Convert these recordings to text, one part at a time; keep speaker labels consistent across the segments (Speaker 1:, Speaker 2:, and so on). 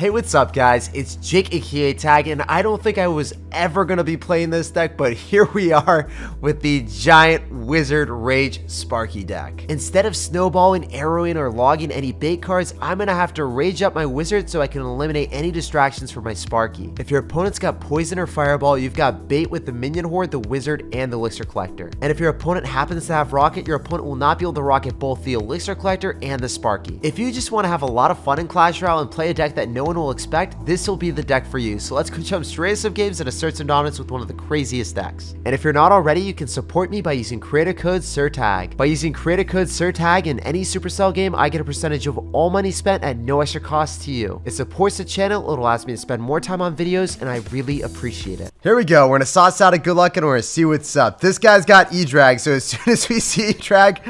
Speaker 1: Hey, what's up guys? It's Jake aka Tag, and I don't think I was ever gonna be playing this deck, but here we are with the giant wizard rage Sparky deck. Instead of snowballing, arrowing, or logging any bait cards, I'm gonna have to rage up my wizard so I can eliminate any distractions for my Sparky. If your opponent's got poison or fireball, you've got bait with the minion horde, the wizard, and the elixir collector. And if your opponent happens to have rocket, your opponent will not be able to rocket both the elixir collector and the Sparky. If you just want to have a lot of fun in Clash Royale and play a deck that no one will expect, this will be the deck for you. So let's go jump straight into some games and assert some dominance with one of the craziest decks. And if you're not already, you can support me by using creator code SirTag. By using creator code SirTag in any Supercell game, I get a percentage of all money spent at no extra cost to you. It supports the channel, it'll ask me to spend more time on videos, and I really appreciate it. Here we go, we're gonna sauce out a good luck and we're gonna see what's up. This guy's got E-Drag, so as soon as we see E-Drag,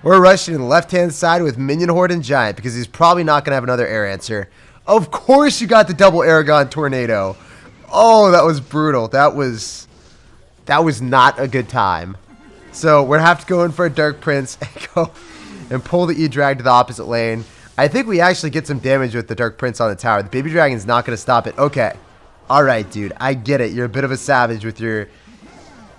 Speaker 1: we're rushing to the left-hand side with Minion, Horde, and Giant, because he's probably not gonna have another air answer. Of course you got the double Aragon Tornado. Oh, that was brutal. That was not a good time. So we're gonna have to go in for a Dark Prince and go and pull the E-Drag to the opposite lane. I think we actually get some damage with the Dark Prince on the tower. The Baby Dragon's not gonna stop it. Okay. Alright, dude. I get it. You're a bit of a savage with your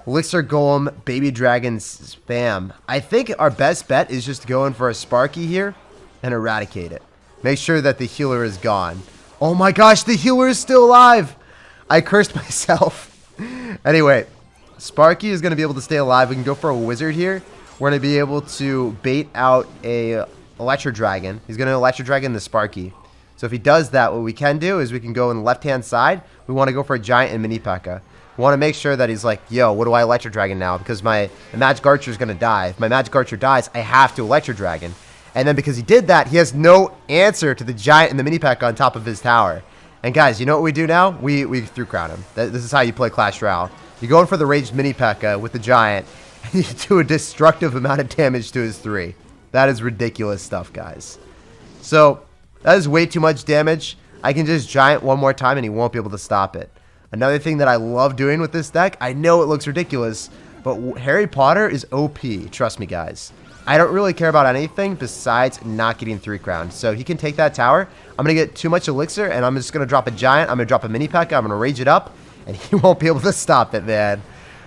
Speaker 1: Elixir Golem Baby Dragon spam. I think our best bet is just to go in for a Sparky here and eradicate it. Make sure that the healer is gone. Oh my gosh, the healer is still alive. I cursed myself. Anyway, Sparky is going to be able to stay alive. We can go for a wizard here. We're going to be able to bait out a Electro Dragon. He's going to Electro Dragon the Sparky. So if he does that, what we can do is we can go on the left-hand side. We want to go for a Giant and Mini P.E.K.K.A. We want to make sure that he's like, yo, what do I Electro Dragon now? Because my Magic Archer is going to die. If my Magic Archer dies, I have to Electro Dragon. And then because he did that, he has no answer to the Giant and the Mini P.E.K.K.A. on top of his tower. And guys, you know what we do now? We through crown him. This is how you play Clash Royale. You go in for the raged Mini P.E.K.K.A. with the Giant, and you do a destructive amount of damage to his 3. That is ridiculous stuff, guys. So, that is way too much damage. I can just Giant one more time, and he won't be able to stop it. Another thing that I love doing with this deck, I know it looks ridiculous, but Harry Potter is OP. Trust me, guys. I don't really care about anything besides not getting 3 crowns. So he can take that tower. I'm going to get too much elixir, and I'm just going to drop a Giant. I'm going to drop a Mini P.E.K.K.A. I'm going to rage it up, and he won't be able to stop it, man.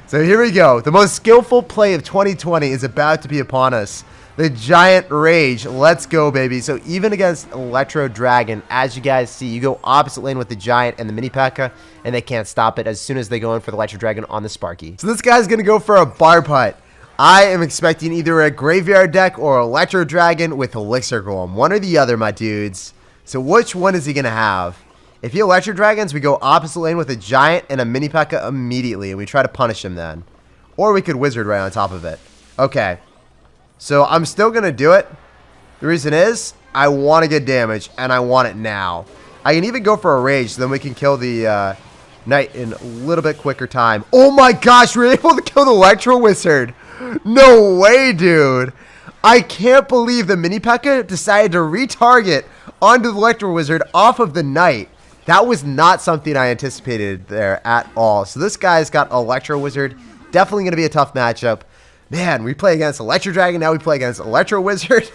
Speaker 1: So here we go. The most skillful play of 2020 is about to be upon us. The Giant Rage. Let's go, baby. So even against Electro Dragon, as you guys see, you go opposite lane with the Giant and the Mini P.E.K.K.A. and they can't stop it as soon as they go in for the Electro Dragon on the Sparky. So this guy's going to go for a Barb Hut. I am expecting either a Graveyard deck or Electro Dragon with Elixir Golem. One or the other, my dudes. So which one is he going to have? If he Electro Dragons, we go opposite lane with a Giant and a Mini P.E.K.K.A. immediately, and we try to punish him then. Or we could Wizard right on top of it. Okay. So I'm still going to do it. The reason is, I want to get damage, and I want it now. I can even go for a Rage, so then we can kill the Knight in a little bit quicker time. Oh my gosh, we were able to kill the Electro Wizard. No way, dude. I can't believe the Mini P.E.K.K.A. decided to retarget onto the Electro Wizard off of the Knight. That was not something I anticipated there at all. So this guy's got Electro Wizard. Definitely going to be a tough matchup. Man, we play against Electro Dragon. Now we play against Electro Wizard.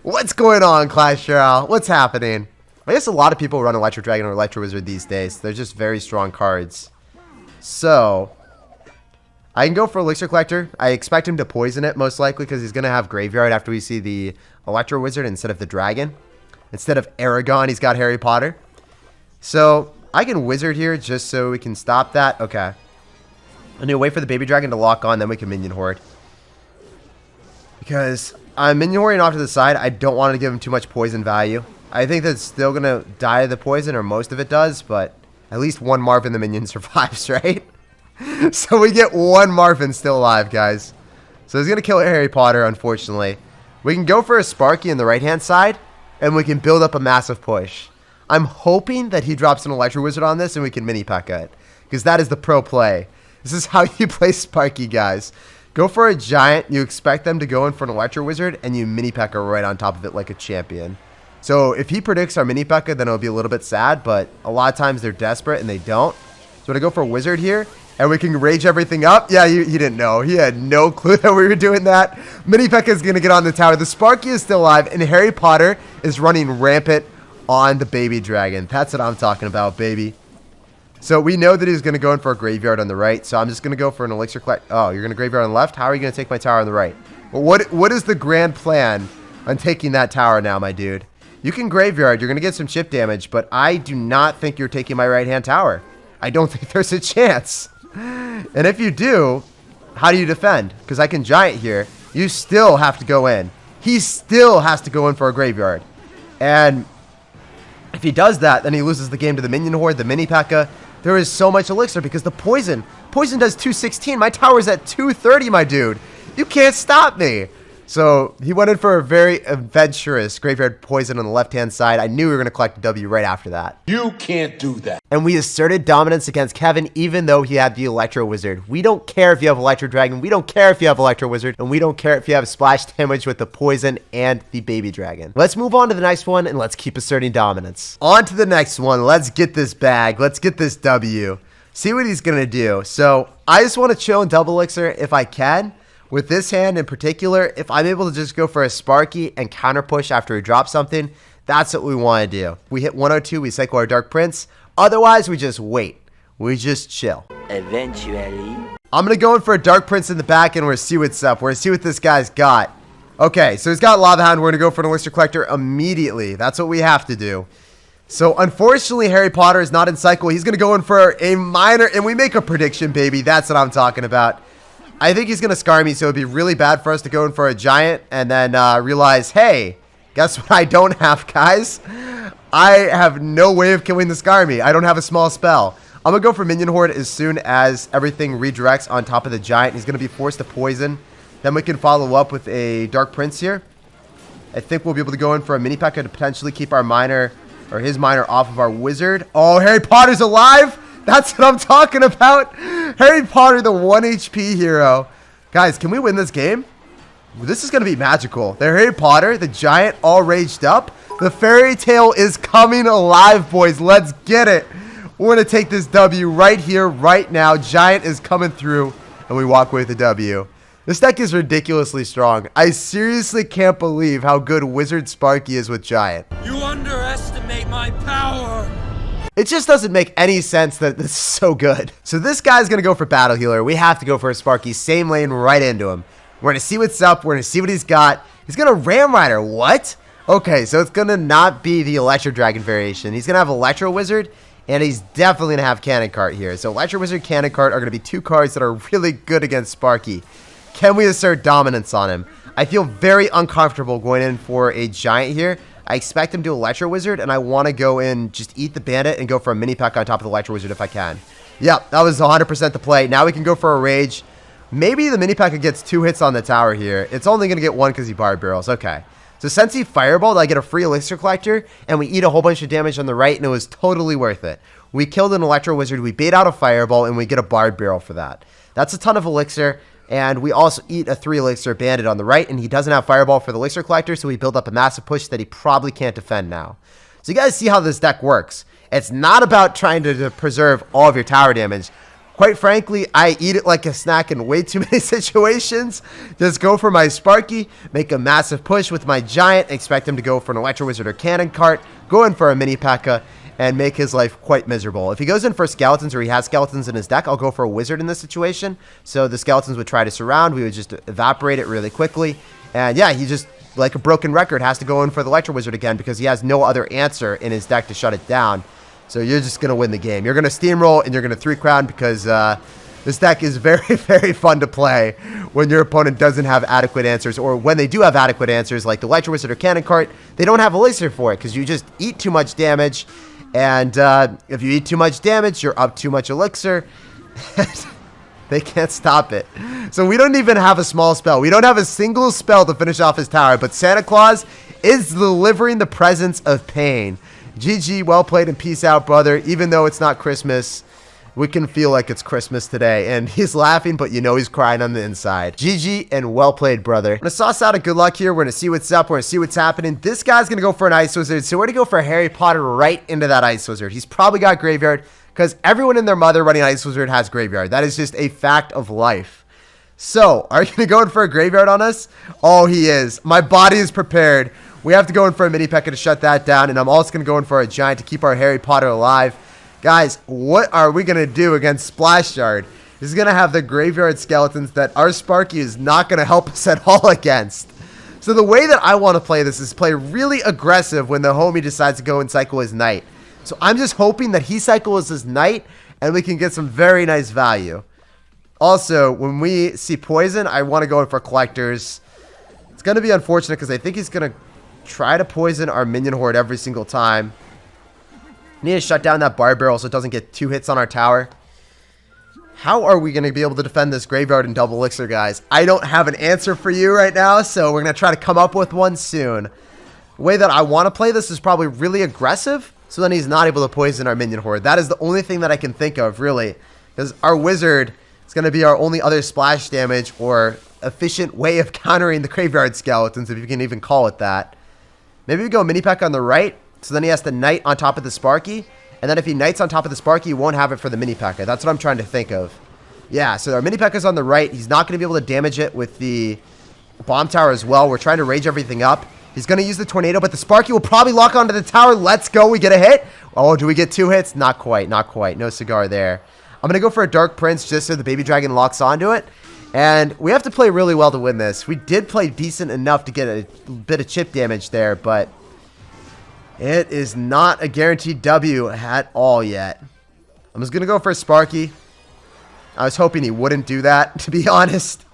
Speaker 1: What's going on, Clash Royale? What's happening? I guess a lot of people run Electro Dragon or Electro Wizard these days. They're just very strong cards. So I can go for Elixir Collector. I expect him to poison it, most likely, because he's going to have Graveyard after we see the Electro Wizard instead of the Dragon. Instead of Aragon, he's got Harry Potter. So I can Wizard here just so we can stop that. Okay. I'm going to wait for the Baby Dragon to lock on, then we can Minion Horde. Because I'm Minion Hording off to the side. I don't want to give him too much poison value. I think that's still going to die of the poison, or most of it does, but at least one Marvin the Minion survives, right? So we get one Marvin still alive, guys. So he's going to kill Harry Potter, unfortunately. We can go for a Sparky on the right-hand side, and we can build up a massive push. I'm hoping that he drops an Electro Wizard on this, and we can Mini P.E.K.K.A. it. Because that is the pro play. This is how you play Sparky, guys. Go for a Giant. You expect them to go in for an Electro Wizard, and you Mini P.E.K.K.A. right on top of it like a champion. So if he predicts our Mini P.E.K.K.A., then it'll be a little bit sad, but a lot of times they're desperate, and they don't. So I'm going to go for a Wizard here. And we can rage everything up. Yeah, he didn't know. He had no clue that we were doing that. Mini P.E.K.K.A. is going to get on the tower. The Sparky is still alive. And Harry Potter is running rampant on the baby dragon. That's what I'm talking about, baby. So we know that he's going to go in for a graveyard on the right. So I'm just going to go for an elixir collect. Oh, you're going to graveyard on the left? How are you going to take my tower on the right? Well, what is the grand plan on taking that tower now, my dude? You can graveyard. You're going to get some chip damage, but I do not think you're taking my right-hand tower. I don't think there's a chance. And if you do, how do you defend? Because I can giant here. You still have to go in. He still has to go in for a graveyard. And if he does that, then he loses the game to the minion horde, the mini P.E.K.K.A. There is so much elixir because the poison does 216. My tower's at 230, my dude. You can't stop me. So he went in for a very adventurous graveyard poison on the left-hand side. I knew we were going to collect a W right after that.
Speaker 2: You can't do that.
Speaker 1: And we asserted dominance against Kevin, even though he had the Electro Wizard. We don't care if you have Electro Dragon. We don't care if you have Electro Wizard. And we don't care if you have splash damage with the poison and the baby dragon. Let's move on to the next one, and let's keep asserting dominance. On to the next one. Let's get this bag. Let's get this W. See what he's going to do. So I just want to chill and double elixir if I can. With this hand in particular, if I'm able to just go for a Sparky and counter push after he drops something, that's what we want to do. We hit 102, we cycle our Dark Prince. Otherwise, we just wait. We just chill.
Speaker 3: Eventually.
Speaker 1: I'm going to go in for a Dark Prince in the back, and we're going to see what's up. We're going to see what this guy's got. Okay, so he's got Lava Hound. We're going to go for an Elixir Collector immediately. That's what we have to do. So, unfortunately, Harry Potter is not in cycle. He's going to go in for a minor, and we make a prediction, baby. That's what I'm talking about. I think he's going to scar me, so it'd be really bad for us to go in for a giant and then realize, hey, guess what I don't have, guys? I have no way of killing the scar me. I don't have a small spell. I'm going to go for minion horde as soon as everything redirects on top of the giant. He's going to be forced to poison. Then we can follow up with a Dark Prince here. I think we'll be able to go in for a mini P.E.K.K.A. to potentially keep our miner, or his miner, off of our wizard. Oh, Harry Potter's alive! That's what I'm talking about. Harry Potter, the 1 HP hero. Guys, can we win this game? This is going to be magical. The Harry Potter, the giant, all raged up. The fairy tale is coming alive, boys. Let's get it. We're going to take this W right here, right now. Giant is coming through, and we walk away with the W. This deck is ridiculously strong. I seriously can't believe how good Wizard Sparky is with Giant.
Speaker 2: You underestimate my power.
Speaker 1: It just doesn't make any sense that this is so good. So this guy's going to go for Battle Healer. We have to go for a Sparky. Same lane right into him. We're going to see what's up. We're going to see what he's got. He's going to Ram Rider. What? Okay, so it's going to not be the Electro Dragon variation. He's going to have Electro Wizard, and he's definitely going to have Cannon Cart here. So Electro Wizard, Cannon Cart are going to be two cards that are really good against Sparky. Can we assert dominance on him? I feel very uncomfortable going in for a Giant here. I expect him to Electro Wizard, and I want to go in, just eat the Bandit, and go for a mini P.E.K.K.A. on top of the Electro Wizard if I can. Yep, that was 100% the play. Now we can go for a Rage. Maybe the mini P.E.K.K.A. gets 2 hits on the tower here. It's only going to get 1 because he Bard Barrels. Okay. So since he Fireballed, I get a free Elixir Collector, and we eat a whole bunch of damage on the right, and it was totally worth it. We killed an Electro Wizard, we bait out a Fireball, and we get a Bard Barrel for that. That's a ton of Elixir. And we also eat a 3 Elixir Bandit on the right, and he doesn't have Fireball for the Elixir Collector, so we build up a massive push that he probably can't defend now. So you guys see how this deck works. It's not about trying to preserve all of your tower damage. Quite frankly, I eat it like a snack in way too many situations. Just go for my Sparky, make a massive push with my Giant, expect him to go for an Electro Wizard or Cannon Cart, go in for a mini P.E.K.K.A. and make his life quite miserable. If he goes in for skeletons or he has skeletons in his deck, I'll go for a wizard in this situation. So the skeletons would try to surround. We would just evaporate it really quickly. And yeah, he just, like a broken record, has to go in for the Electro Wizard again because he has no other answer in his deck to shut it down. So you're just going to win the game. You're going to steamroll and you're going to 3-crown because this deck is very, very fun to play when your opponent doesn't have adequate answers, or when they do have adequate answers like the Electro Wizard or Cannon Cart, they don't have Elixir for it because you just eat too much damage. And if you eat too much damage, you're up too much Elixir. They can't stop it. So we don't even have a small spell. We don't have a single spell to finish off his tower. But Santa Claus is delivering the presence of pain. GG, well played, and peace out, brother. Even though it's not Christmas, we can feel like it's Christmas today. And he's laughing, but you know he's crying on the inside. GG, and well played, brother. I'm going to sauce out a good luck here. We're going to see what's up. We're going to see what's happening. This guy's going to go for an Ice Wizard. So we're going to go for Harry Potter right into that Ice Wizard. He's probably got Graveyard because everyone and their mother running Ice Wizard has Graveyard. That is just a fact of life. So, are you going to go in for a Graveyard on us? Oh, he is. My body is prepared. We have to go in for a mini P.E.K.K.A to shut that down. And I'm also going to go in for a giant to keep our Harry Potter alive. Guys, what are we going to do against Splash Yard? This is going to have the graveyard skeletons that our Sparky is not going to help us at all against. So the way that I want to play this is play really aggressive when the homie decides to go and cycle his knight. So I'm just hoping that he cycles his knight and we can get some very nice value. Also, when we see poison, I want to go in for collectors. It's going to be unfortunate because I think he's going to try to poison our minion horde every single time. Need to shut down that bar barrel so it doesn't get 2 hits on our tower. How are we going to be able to defend this graveyard and double elixir, guys? I don't have an answer for you right now, so we're going to try to come up with one soon. The way that I want to play this is probably really aggressive, so then he's not able to poison our minion horde. That is the only thing that I can think of, really, because our wizard is going to be our only other splash damage or efficient way of countering the graveyard skeletons, if you can even call it that. Maybe we go mini P.E.K.K.A on the right, so then he has to knight on top of the Sparky. And then if he knights on top of the Sparky, he won't have it for the mini P.E.K.K.A. That's what I'm trying to think of. Yeah, so our mini P.E.K.K.A is on the right. He's not going to be able to damage it with the bomb tower as well. We're trying to rage everything up. He's going to use the tornado, but the Sparky will probably lock onto the tower. Let's go. We get a hit. Oh, do we get 2 hits? Not quite. Not quite. No cigar there. I'm going to go for a Dark Prince just so the baby dragon locks onto it. And we have to play really well to win this. We did play decent enough to get a bit of chip damage there, but it is not a guaranteed W at all yet. I'm just going to go for a Sparky. I was hoping he wouldn't do that, to be honest.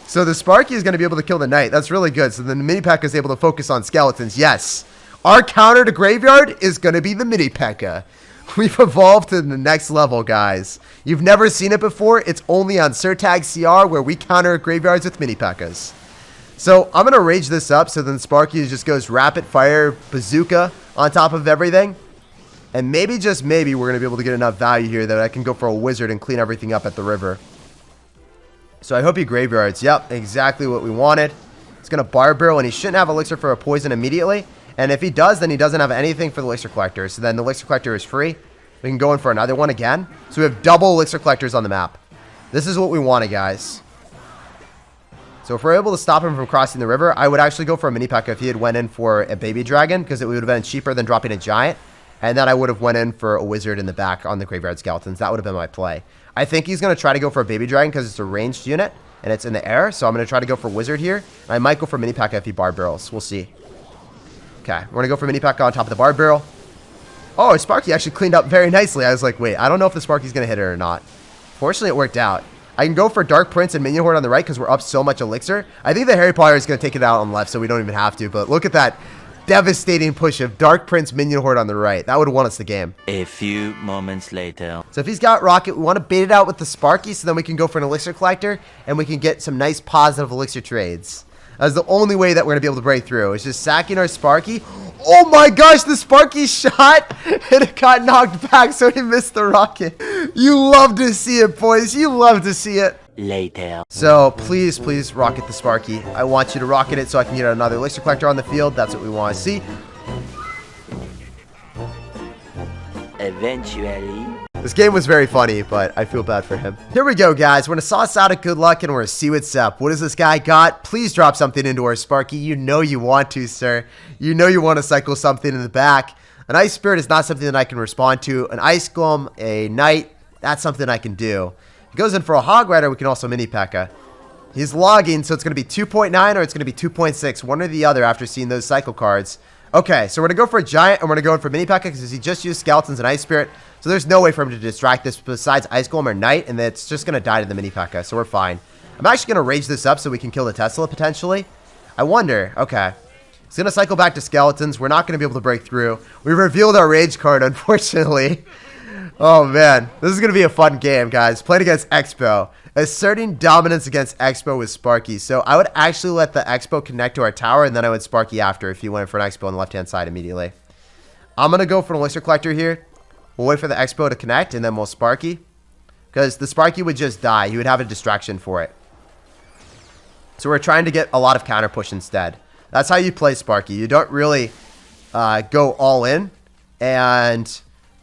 Speaker 1: So the Sparky is going to be able to kill the knight. That's really good. So then the mini P.E.K.K.A is able to focus on skeletons. Yes. Our counter to graveyard is going to be the mini P.E.K.K.A. We've evolved to the next level, guys. You've never seen it before. It's only on SirTagCR where we counter graveyards with mini P.E.K.K.As. So I'm going to rage this up so then Sparky just goes rapid fire bazooka on top of everything. And maybe, just maybe, we're going to be able to get enough value here that I can go for a wizard and clean everything up at the river. So I hope he graveyards. Yep, exactly what we wanted. He's going to bar barrel and he shouldn't have elixir for a poison immediately. And if he does, then he doesn't have anything for the elixir collector. So then the elixir collector is free. We can go in for another one again. So we have double elixir collectors on the map. This is what we wanted, guys. So if we're able to stop him from crossing the river, I would actually go for a mini P.E.K.K.A if he had went in for a baby dragon, because it would have been cheaper than dropping a giant. And then I would have went in for a wizard in the back on the graveyard skeletons. That would have been my play. I think he's going to try to go for a baby dragon because it's a ranged unit and it's in the air. So I'm going to try to go for wizard here. And I might go for mini P.E.K.K.A if he bar barrels. We'll see. Okay, we're going to go for mini P.E.K.K.A on top of the bar barrel. Oh, Sparky actually cleaned up very nicely. I was like, wait, I don't know if the Sparky's going to hit it or not. Fortunately, it worked out. I can go for Dark Prince and Minion Horde on the right because we're up so much elixir. I think the Harry Potter is going to take it out on the left, so we don't even have to. But look at that devastating push of Dark Prince Minion Horde on the right. That would have won us the game.
Speaker 3: A few moments later.
Speaker 1: So if he's got Rocket, we want to bait it out with the Sparky so then we can go for an Elixir Collector and we can get some nice positive Elixir trades. That's the only way that we're going to be able to break through. It's just sacking our Sparky. Oh my gosh, the Sparky shot and it got knocked back so he missed the rocket. You love to see it, boys. You love to see it.
Speaker 3: Later.
Speaker 1: So please, please rocket the Sparky. I want you to rocket it so I can get another Elixir Collector on the field. That's what we want to see.
Speaker 3: Eventually.
Speaker 1: This game was very funny, but I feel bad for him. Here we go, guys. We're going to sauce out a good luck and we're going to see what's up. What does this guy got? Please drop something into our Sparky. You know you want to, sir. You know you want to cycle something in the back. An Ice Spirit is not something that I can respond to. An Ice Golem, a Knight, that's something I can do. If he goes in for a Hog Rider, we can also mini P.E.K.K.A. He's logging, so it's going to be 2.9 or it's going to be 2.6. One or the other after seeing those cycle cards. Okay, so we're going to go for a Giant and we're going to go in for mini P.E.K.K.A because he just used Skeletons and Ice Spirit. So there's no way for him to distract this besides Ice Golem or Knight, and it's just going to die to the mini P.E.K.K.A, so we're fine. I'm actually going to rage this up so we can kill the Tesla potentially. I wonder, okay. He's going to cycle back to Skeletons. We're not going to be able to break through. We revealed our rage card, unfortunately. Oh, man. This is going to be a fun game, guys. Playing against Expo. Asserting dominance against Expo with Sparky. So I would actually let the Expo connect to our tower, and then I would Sparky after if he went for an Expo on the left-hand side immediately. I'm going to go for an Elixir Collector here. We'll wait for the Expo to connect, and then we'll Sparky. Because the Sparky would just die. He would have a distraction for it. So we're trying to get a lot of counter push instead. That's how you play Sparky. You don't really go all in and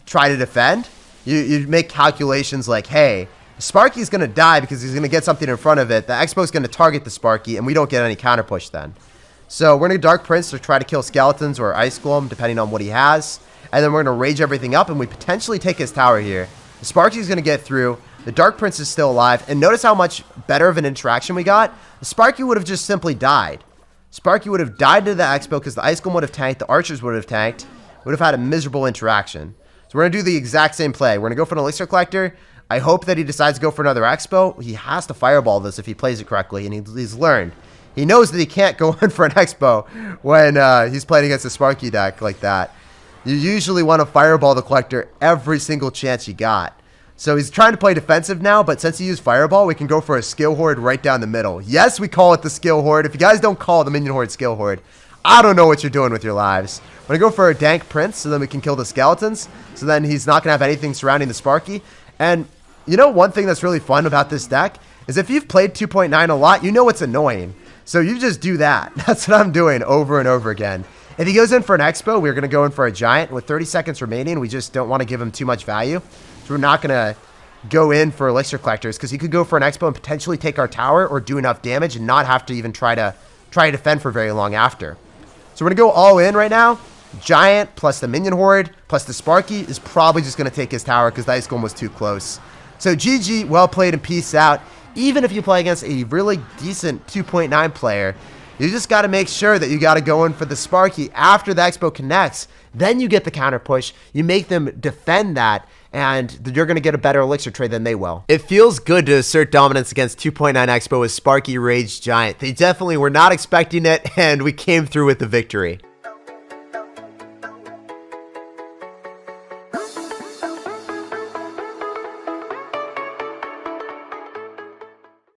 Speaker 1: try to defend. You make calculations like, hey, Sparky's going to die because he's going to get something in front of it. The Expo's going to target the Sparky, and we don't get any counter push then. So we're going to Dark Prince to try to kill skeletons or Ice Golem, depending on what he has. And then we're going to rage everything up, and we potentially take his tower here. The Sparky's going to get through. The Dark Prince is still alive. And notice how much better of an interaction we got. The Sparky would have just simply died. Sparky would have died to the Expo because the Ice Golem would have tanked. The Archers would have tanked. Would have had a miserable interaction. So we're going to do the exact same play. We're going to go for an Elixir Collector. I hope that he decides to go for another Expo. He has to Fireball this if he plays it correctly, and he's learned. He knows that he can't go in for an Expo when he's playing against a Sparky deck like that. You usually want to Fireball the Collector every single chance you got. So he's trying to play defensive now, but since he used Fireball, we can go for a Skill Horde right down the middle. Yes, we call it the Skill Horde. If you guys don't call it the Minion Horde Skill Horde, I don't know what you're doing with your lives. We're going to go for a Dank Prince so then we can kill the Skeletons. So then he's not going to have anything surrounding the Sparky. And you know one thing that's really fun about this deck is if you've played 2.9 a lot, you know it's annoying. So you just do that. That's what I'm doing over and over again. If he goes in for an Expo, we're going to go in for a Giant. With 30 seconds remaining, we just don't want to give him too much value. So we're not going to go in for Elixir Collectors because he could go for an Expo and potentially take our tower or do enough damage and not have to even try to defend for very long after. So we're going to go all in right now. Giant plus the Minion Horde plus the Sparky is probably just going to take his tower because the Ice Golem was too close. So GG, well played and peace out. Even if you play against a really decent 2.9 player, you just got to make sure that you got to go in for the Sparky after the Expo connects. Then you get the counter push. You make them defend that, and you're going to get a better Elixir trade than they will. It feels good to assert dominance against 2.9 Expo with Sparky Rage Giant. They definitely were not expecting it, and we came through with the victory.